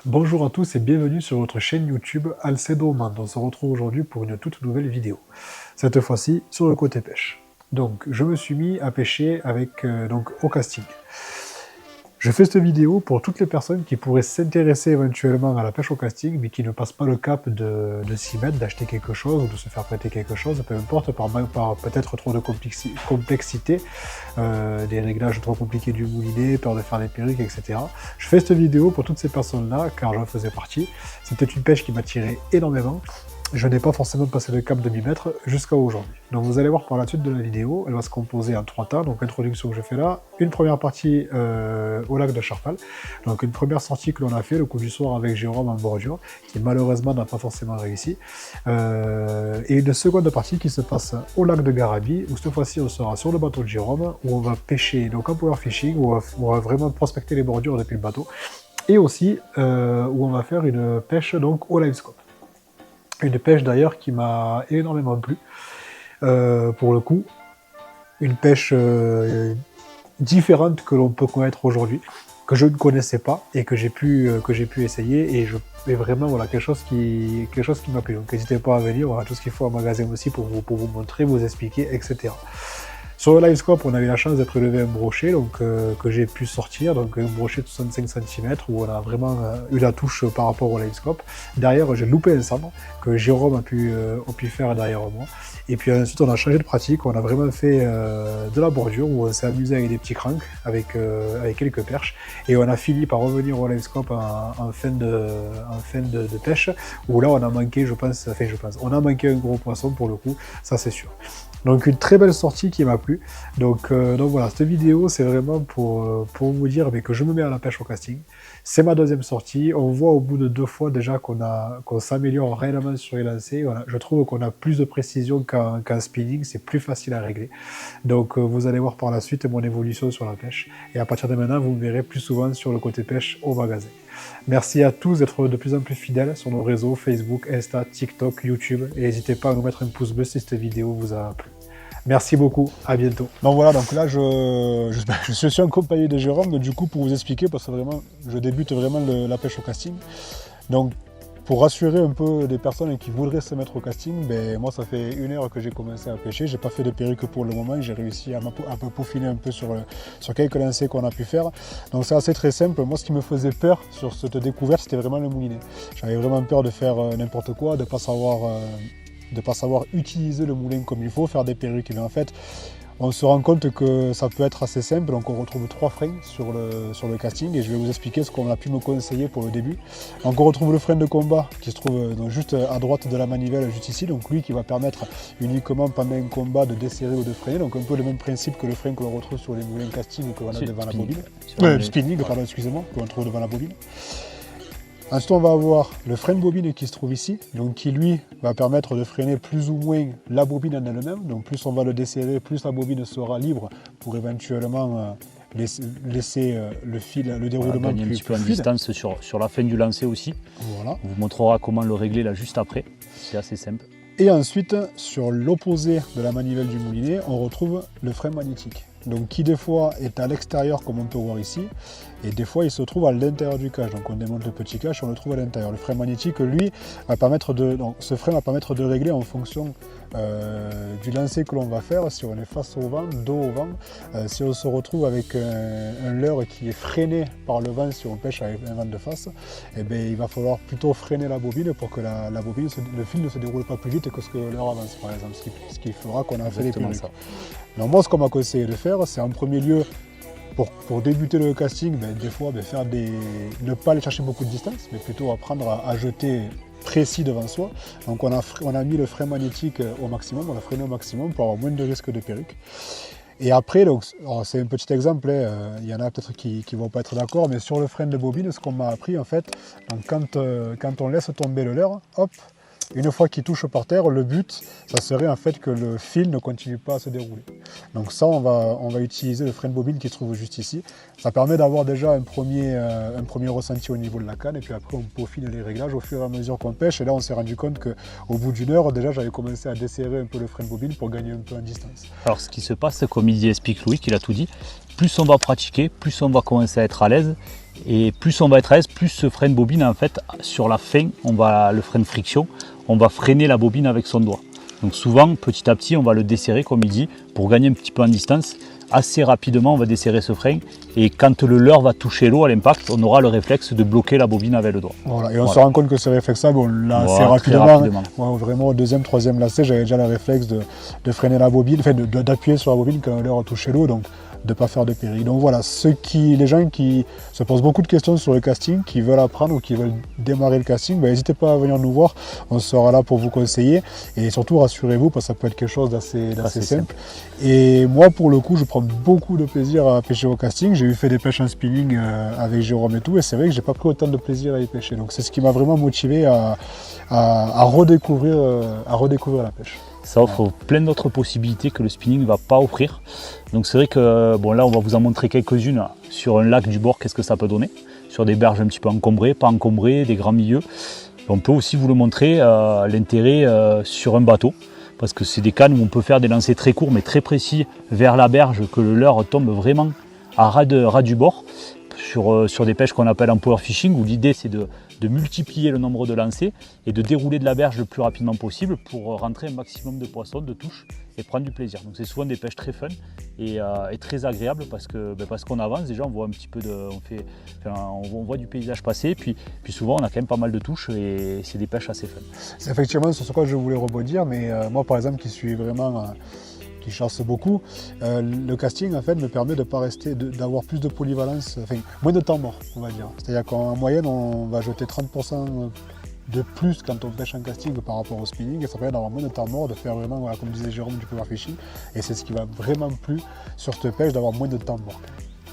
Bonjour à tous et bienvenue sur votre chaîne YouTube Alcedo Man. On se retrouve aujourd'hui pour une toute nouvelle vidéo. Cette fois-ci sur le côté pêche. Donc je me suis mis à pêcher avec au casting. Je fais cette vidéo pour toutes les personnes qui pourraient s'intéresser éventuellement à la pêche au casting, mais qui ne passent pas le cap de s'y mettre, d'acheter quelque chose ou de se faire prêter quelque chose, peu importe, par peut-être trop de complexité, des réglages trop compliqués du moulinet, peur de faire des perruques, etc. Je fais cette vidéo pour toutes ces personnes-là, car j'en faisais partie. C'était une pêche qui m'attirait énormément. Je n'ai pas forcément passé le cap de m'y mettre jusqu'à aujourd'hui. Donc vous allez voir par la suite de la vidéo, elle va se composer en 3 tas. Donc introduction que je fais là, une première partie au lac de Charpal, donc une première sortie que l'on a fait le coup du soir avec Jérôme en bordure, qui malheureusement n'a pas forcément réussi, et une seconde partie qui se passe au lac de Garabi, où cette fois-ci on sera sur le bateau de Jérôme, où on va pêcher donc en power fishing, où on va vraiment prospecter les bordures depuis le bateau, et aussi où on va faire une pêche donc au live scope. Une pêche d'ailleurs qui m'a énormément plu, pour le coup. Une pêche différente que l'on peut connaître aujourd'hui, que je ne connaissais pas et que j'ai pu essayer, et vraiment voilà, quelque chose qui m'a plu. Donc n'hésitez pas à venir, voilà tout ce qu'il faut en magasin aussi pour vous montrer, vous expliquer, etc. Sur le livescope, on a eu la chance de prélever un brochet donc, que j'ai pu sortir, donc un brochet de 65 cm où on a vraiment eu la touche par rapport au livescope. Derrière, j'ai loupé un sabre que Jérôme a pu faire derrière moi. Et puis ensuite, on a changé de pratique, on a vraiment fait de la bordure où on s'est amusé avec des petits cranks, avec quelques perches. Et on a fini par revenir au livescope en fin de pêche, où là, on a manqué, on a manqué un gros poisson pour le coup, ça c'est sûr. Donc une très belle sortie qui m'a plu. Donc voilà, cette vidéo c'est vraiment pour vous dire que je me mets à la pêche au casting. C'est ma deuxième sortie. On voit au bout de 2 fois déjà qu'on s'améliore réellement sur les lancers. Voilà, je trouve qu'on a plus de précision qu'en spinning, c'est plus facile à régler. Donc vous allez voir par la suite mon évolution sur la pêche. Et à partir de maintenant, vous me verrez plus souvent sur le côté pêche au magasin. Merci à tous d'être de plus en plus fidèles sur nos réseaux Facebook, Insta, TikTok, YouTube. Et n'hésitez pas à nous mettre un pouce bleu si cette vidéo vous a plu. Merci beaucoup, à bientôt. Donc voilà, donc là je suis accompagné de Jérôme, donc du coup pour vous expliquer, parce que vraiment je débute vraiment la pêche au casting. Donc pour rassurer un peu les personnes qui voudraient se mettre au casting, ben, moi ça fait 1 heure que j'ai commencé à pêcher, j'ai pas fait de perruque pour le moment, j'ai réussi à me peaufiner un peu sur quelques lancers qu'on a pu faire. Donc c'est assez très simple, moi ce qui me faisait peur sur cette découverte c'était vraiment le moulinet. J'avais vraiment peur de faire n'importe quoi, de ne pas savoir utiliser le moulin comme il faut, faire des perruques. Mais en fait, on se rend compte que ça peut être assez simple. Donc on retrouve 3 freins sur le casting et je vais vous expliquer ce qu'on a pu me conseiller pour le début. Donc on retrouve le frein de combat qui se trouve donc juste à droite de la manivelle, juste ici. Donc lui qui va permettre uniquement pendant un combat de desserrer ou de freiner. Donc un peu le même principe que le frein que l'on retrouve sur les moulins casting que l'on a devant la bobine. Spinning, pardon, excusez-moi, que l'on trouve devant la bobine. Ensuite, on va avoir le frein de bobine qui se trouve ici, donc qui lui va permettre de freiner plus ou moins la bobine en elle-même. Donc plus on va le desserrer, plus la bobine sera libre pour éventuellement laisser le fil, le déroulement gagner un petit peu en distance sur la fin du lancer aussi. Voilà. On vous montrera comment le régler là juste après. C'est assez simple. Et ensuite, sur l'opposé de la manivelle du moulinet, on retrouve le frein magnétique. Donc qui des fois est à l'extérieur comme on peut voir ici, et des fois il se trouve à l'intérieur du cache. Donc on démonte le petit cache, on le trouve à l'intérieur. Le frein magnétique, lui, va permettre ce frein va permettre de régler en fonction du lancer que l'on va faire, si on est face au vent, dos au vent, si on se retrouve avec un leurre qui est freiné par le vent, si on pêche avec un vent de face, eh bien, il va falloir plutôt freiner la bobine pour que la bobine, le fil ne se déroule pas plus vite que ce que le leurre avance par exemple, ce qui fera qu'on a fait les perruques. Donc moi ce qu'on m'a conseillé de faire, c'est en premier lieu, pour débuter le casting, des fois ne pas aller chercher beaucoup de distance, mais plutôt apprendre à jeter précis devant soi. Donc on a mis le frein magnétique au maximum, on a freiné au maximum pour avoir moins de risque de perruque. Et après, c'est un petit exemple, il y en a peut-être qui ne vont pas être d'accord, mais sur le frein de bobine, ce qu'on m'a appris en fait, donc quand on laisse tomber le leurre, hop, une fois qu'il touche par terre, le but, ça serait en fait que le fil ne continue pas à se dérouler. Donc ça, on va utiliser le frein de bobine qui se trouve juste ici. Ça permet d'avoir déjà un premier ressenti au niveau de la canne, et puis après on peaufine les réglages au fur et à mesure qu'on pêche. Et là, on s'est rendu compte qu'au bout d'1 heure, déjà, j'avais commencé à desserrer un peu le frein de bobine pour gagner un peu en distance. Alors ce qui se passe, comme il explique Louis, qu'il a tout dit, plus on va pratiquer, plus on va commencer à être à l'aise. Et plus on va être à l'aise, plus ce frein de bobine, en fait, sur la fin, le frein de friction, on va freiner la bobine avec son doigt. Donc souvent, petit à petit, on va le desserrer, comme il dit, pour gagner un petit peu en distance. Assez rapidement, on va desserrer ce frein. Et quand le leurre va toucher l'eau à l'impact, on aura le réflexe de bloquer la bobine avec le doigt. Voilà. Et on se rend compte que ce réflexe-là, bon, là, assez rapidement. Moi, vraiment, au deuxième, troisième lacet, j'avais déjà le réflexe de freiner la bobine, enfin d'appuyer sur la bobine quand le leurre a touché l'eau. Donc, de ne pas faire de péril. Donc voilà, les gens qui se posent beaucoup de questions sur le casting, qui veulent apprendre ou qui veulent démarrer le casting, n'hésitez pas à venir nous voir, on sera là pour vous conseiller et surtout rassurez-vous parce que ça peut être quelque chose d'assez simple. Et moi pour le coup je prends beaucoup de plaisir à pêcher au casting, j'ai fait des pêches en spinning avec Jérôme et tout et c'est vrai que j'ai pas pris autant de plaisir à y pêcher. Donc c'est ce qui m'a vraiment motivé à redécouvrir la pêche. Ça offre plein d'autres possibilités que le spinning ne va pas offrir. Donc c'est vrai que bon, là on va vous en montrer quelques-unes sur un lac du bord, qu'est-ce que ça peut donner, sur des berges un petit peu encombrées, pas encombrées, des grands milieux. On peut aussi vous le montrer l'intérêt sur un bateau, parce que c'est des cannes où on peut faire des lancers très courts mais très précis vers la berge, que le leurre tombe vraiment à ras du bord, sur des pêches qu'on appelle en power fishing, où l'idée c'est de multiplier le nombre de lancers et de dérouler de la berge le plus rapidement possible pour rentrer un maximum de poissons, de touches et prendre du plaisir. Donc c'est souvent des pêches très fun et très agréables parce qu'on avance déjà, on voit un petit peu on voit du paysage passer, puis souvent on a quand même pas mal de touches et c'est des pêches assez fun. C'est effectivement sur ce quoi je voulais rebondir, mais moi par exemple qui suis vraiment qui chasse beaucoup, le casting en fait me permet de pas rester, d'avoir plus de polyvalence, enfin moins de temps mort on va dire. C'est-à-dire qu'en moyenne on va jeter 30% de plus quand on pêche en casting par rapport au spinning et ça permet d'avoir moins de temps mort, de faire vraiment, voilà, comme disait Jérôme, du power fishing et c'est ce qui va vraiment plus sur cette pêche, d'avoir moins de temps mort.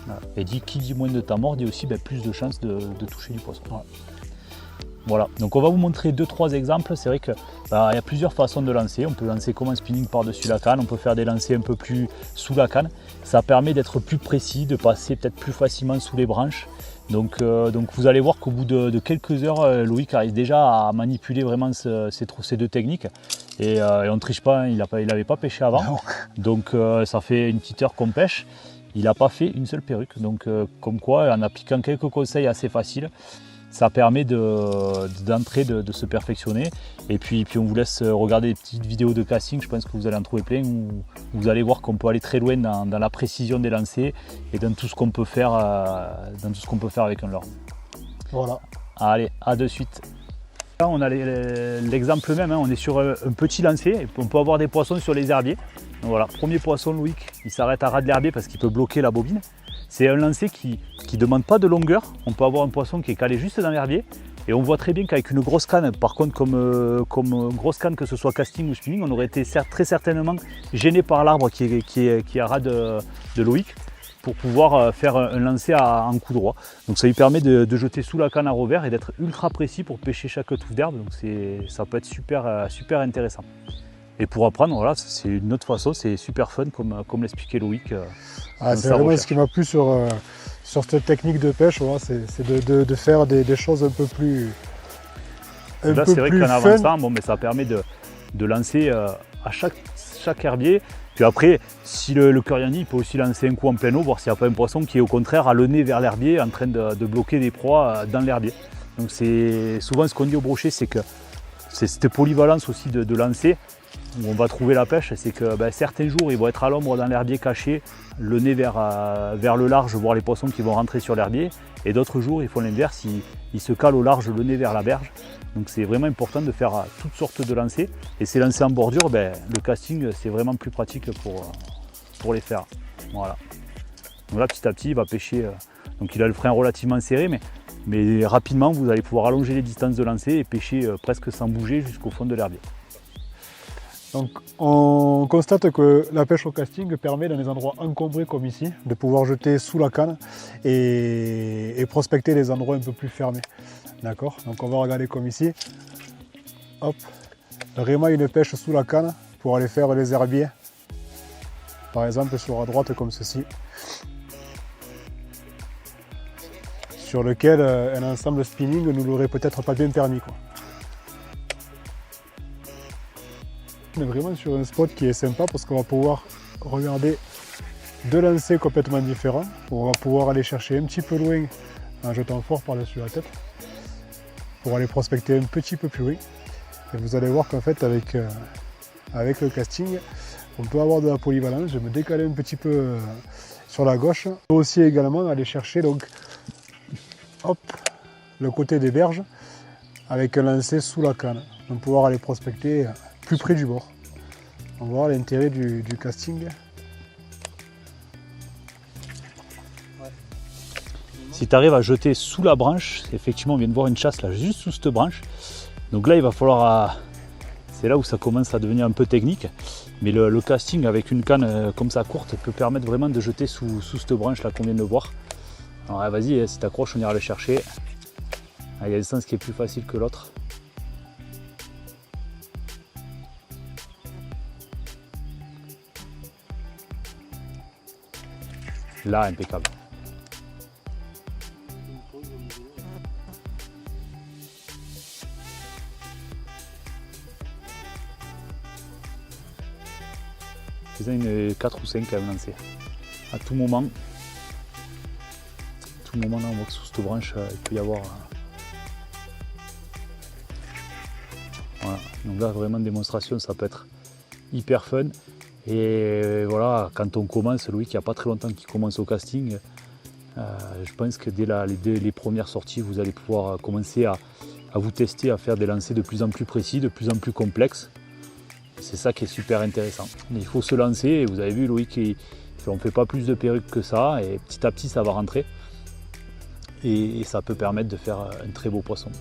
Voilà. Et qui dit moins de temps mort dit aussi plus de chances de toucher du poisson. Voilà. Voilà, donc on va vous montrer 2-3 exemples. C'est vrai qu'il y a plusieurs façons de lancer. On peut lancer comme un spinning par-dessus la canne, on peut faire des lancers un peu plus sous la canne. Ça permet d'être plus précis, de passer peut-être plus facilement sous les branches. Donc vous allez voir qu'au bout de quelques heures, Loïc arrive déjà à manipuler vraiment ces deux techniques. Et on ne triche pas, hein, il n'avait pas pêché avant. Non. Donc ça fait une petite heure qu'on pêche. Il n'a pas fait une seule perruque. Donc comme quoi, en appliquant quelques conseils assez faciles, ça permet d'entrer, de se perfectionner. Et puis on vous laisse regarder des petites vidéos de casting, je pense que vous allez en trouver plein, où vous allez voir qu'on peut aller très loin dans la précision des lancers et dans tout ce qu'on peut faire, avec un leurre. Voilà. Allez, à de suite. Là, on a l'exemple même, hein, on est sur un petit lancer, et on peut avoir des poissons sur les herbiers. Donc voilà, premier poisson, Loïc, il s'arrête à ras de l'herbier parce qu'il peut bloquer la bobine. C'est un lancer qui ne demande pas de longueur. On peut avoir un poisson qui est calé juste dans l'herbier. Et on voit très bien qu'avec une grosse canne, par contre comme grosse canne, que ce soit casting ou spinning, on aurait été très certainement gêné par l'arbre qui est à ras de Loïc pour pouvoir faire un lancer en coup droit. Donc ça lui permet de jeter sous la canne à revers et d'être ultra précis pour pêcher chaque touffe d'herbe. Donc ça peut être super intéressant. Et pour apprendre, voilà, c'est une autre façon, c'est super fun comme l'expliquait Loïc. C'est vraiment ce qui m'a plu sur cette technique de pêche, voilà, c'est de faire des choses un peu plus là, c'est vrai qu'en avançant, bon, mais ça permet de lancer à chaque herbier. Puis après, si le cœur y en dit, il peut aussi lancer un coup en pleine eau, voir s'il n'y a pas un poisson qui est au contraire à le nez vers l'herbier, en train de bloquer des proies dans l'herbier. Donc c'est souvent ce qu'on dit au brochet, c'est que c'est cette polyvalence aussi de lancer où on va trouver la pêche, c'est que certains jours ils vont être à l'ombre dans l'herbier caché, le nez vers le large, voir les poissons qui vont rentrer sur l'herbier, et d'autres jours ils font l'inverse, ils se calent au large, le nez vers la berge. Donc c'est vraiment important de faire toutes sortes de lancers, et ces lancers en bordure, le casting c'est vraiment plus pratique pour les faire. Voilà. Donc là petit à petit il va pêcher, donc il a le frein relativement serré, mais rapidement vous allez pouvoir allonger les distances de lancer et pêcher presque sans bouger jusqu'au fond de l'herbier. Donc on constate que la pêche au casting permet dans des endroits encombrés comme ici de pouvoir jeter sous la canne et prospecter les endroits un peu plus fermés. D'accord? Donc on va regarder comme ici. Hop, vraiment une pêche sous la canne pour aller faire les herbiers. Par exemple sur la droite comme ceci. Sur lequel un ensemble spinning ne l'aurait peut-être pas bien permis, quoi. On est vraiment sur un spot qui est sympa parce qu'on va pouvoir regarder deux lancers complètement différents. On va pouvoir aller chercher un petit peu loin en jetant fort par-dessus la tête pour aller prospecter un petit peu plus loin. Et vous allez voir qu'en fait avec le casting, on peut avoir de la polyvalence. Je vais me décaler un petit peu sur la gauche. On peut aussi également aller chercher donc, hop, le côté des berges avec un lancer sous la canne. Donc pouvoir aller prospecter plus près du bord. On va voir l'intérêt du casting. Si tu arrives à jeter sous la branche, effectivement on vient de voir une chasse là, juste sous cette branche. Donc là il va falloir, c'est là où ça commence à devenir un peu technique. Mais le casting avec une canne comme ça courte peut permettre vraiment de jeter sous cette branche là qu'on vient de voir. Alors vas-y, si tu accroches on ira le chercher. Il y a le sens qui est plus facile que l'autre. Là, impeccable. Faisant une 4 ou 5 à me lancer. À tout moment là, on voit que sous cette branche, il peut y avoir. Voilà. Donc là, vraiment démonstration, ça peut être hyper fun. Et voilà, quand on commence, Loïc, il n'y a pas très longtemps qu'il commence au casting, je pense que dès les premières sorties, vous allez pouvoir commencer à vous tester, à faire des lancers de plus en plus précis, de plus en plus complexes. C'est ça qui est super intéressant. Mais il faut se lancer, et vous avez vu Loïc, on ne fait pas plus de perruques que ça, et petit à petit ça va rentrer. Et ça peut permettre de faire un très beau poisson.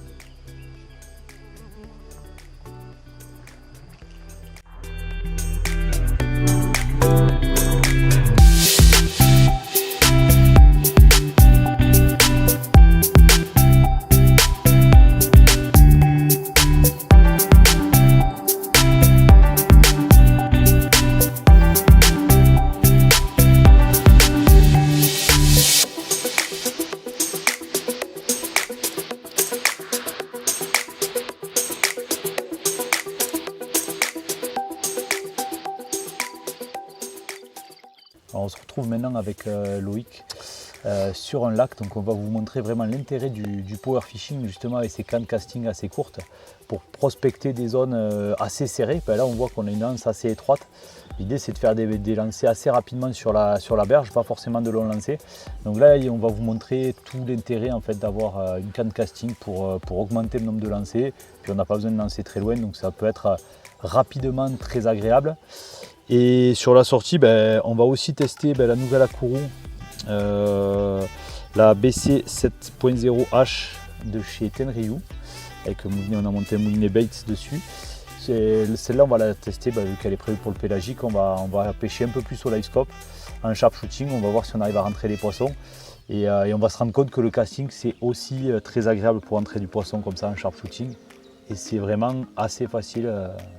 Alors on se retrouve maintenant avec Loïc sur un lac, donc on va vous montrer vraiment l'intérêt du power fishing justement avec ces cannes casting assez courtes pour prospecter des zones assez serrées. Ben là on voit qu'on a une lance assez étroite. L'idée c'est de faire des lancers assez rapidement sur la berge, pas forcément de longs lancers. Donc là on va vous montrer tout l'intérêt en fait d'avoir une canne casting pour augmenter le nombre de lancers. Puis on n'a pas besoin de lancer très loin, donc ça peut être rapidement très agréable. Et sur la sortie, on va aussi tester la nouvelle Akuru, la BC 7.0H de chez Tenryu, avec on a monté un moulinet Bates dessus. Celle-là on va la tester vu qu'elle est prévue pour le pélagique. On va pêcher un peu plus au live scope, en sharp shooting. On va voir si on arrive à rentrer les poissons. Et on va se rendre compte que le casting c'est aussi très agréable pour rentrer du poisson comme ça en sharp shooting. Et c'est vraiment assez facile.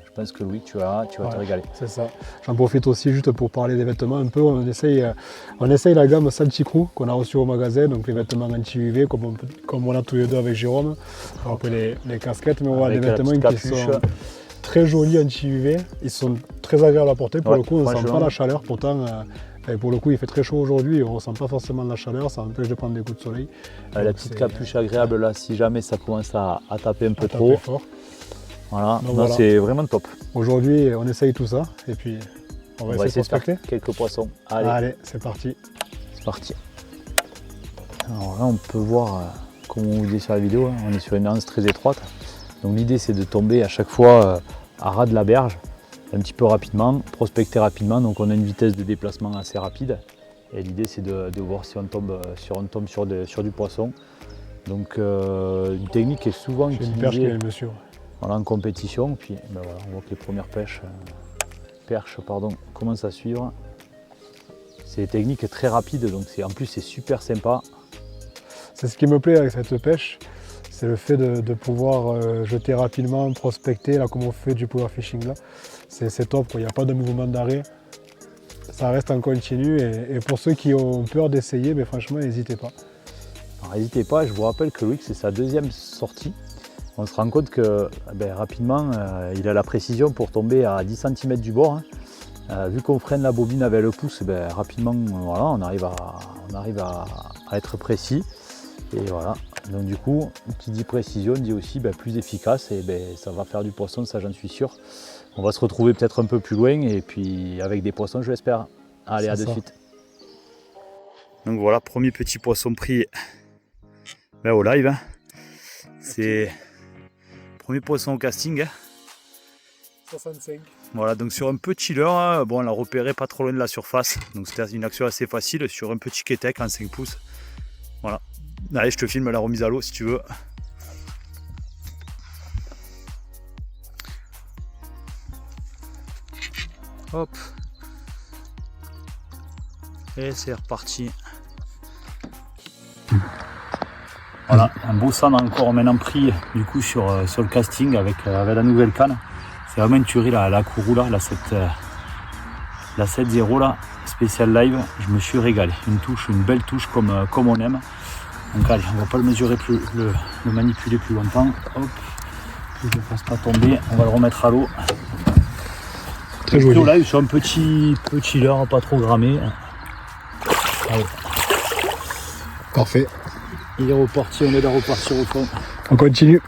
Je pense que Loïc, tu vas te régaler. C'est ça. J'en profite aussi juste pour parler des vêtements un peu. On essaye la gamme Salty Crew qu'on a reçue au magasin, donc les vêtements anti-UV comme on a tous les deux avec Jérôme. Après les casquettes, mais on voit des vêtements qui sont très jolis anti-UV. Ils sont très agréables à porter. Pour le coup, on ne sent pas la chaleur. Pourtant, pour le coup, il fait très chaud aujourd'hui. On ne ressent pas forcément la chaleur. Ça empêche de prendre des coups de soleil. La petite capuche agréable là, si jamais ça commence à taper un peu trop. Fort. Voilà, c'est vraiment top. Aujourd'hui, on essaye tout ça et puis on va essayer de prospecter quelques poissons. Allez, c'est parti. C'est parti. Alors là, on peut voir, comme on vous dit sur la vidéo, on est sur une lance très étroite. Donc l'idée, c'est de tomber à chaque fois à ras de la berge, un petit peu rapidement, prospecter rapidement. Donc on a une vitesse de déplacement assez rapide. Et l'idée, c'est de voir si on tombe sur du poisson. Donc une technique qui est souvent utilisée. Une perche qui est monsieur. Voilà, en compétition, puis voilà, on voit que les premières perches commencent à suivre. C'est des techniques très rapides, donc en plus c'est super sympa. C'est ce qui me plaît avec cette pêche, c'est le fait de pouvoir jeter rapidement, prospecter, là comme on fait du power fishing là. C'est top, il n'y a pas de mouvement d'arrêt, ça reste en continu et pour ceux qui ont peur d'essayer, franchement n'hésitez pas. N'hésitez pas, je vous rappelle que Loïc c'est sa deuxième sortie. On se rend compte que rapidement, il a la précision pour tomber à 10 cm du bord. Vu qu'on freine la bobine avec le pouce, rapidement, voilà, on arrive à être précis. Et voilà, donc du coup, qui dit précision dit aussi plus efficace et ça va faire du poisson, ça j'en suis sûr. On va se retrouver peut-être un peu plus loin et puis avec des poissons je l'espère. Allez, à de suite. Donc voilà, premier petit poisson pris au live. Hein. C'est premier poisson au casting. 65. Voilà, donc sur un petit leurre, bon, on l'a repéré pas trop loin de la surface. Donc c'était une action assez facile sur un petit kétek en 5 pouces. Voilà. Allez, je te filme la remise à l'eau si tu veux. Hop. Et c'est reparti. Voilà, un beau sand encore maintenant pris du coup sur le casting avec la nouvelle canne. C'est vraiment une tuerie la Kurula, la 7.0 là, spécial live. Je me suis régalé. Une belle touche comme on aime. Donc allez, on va pas le mesurer plus, le manipuler plus longtemps. Hop, que je ne fasse pas tomber. On va le remettre à l'eau. Très joli. Au live sur un petit leurre, pas trop grammé. Allez. Parfait. Il est reparti, on est à repartir au fond. On continue.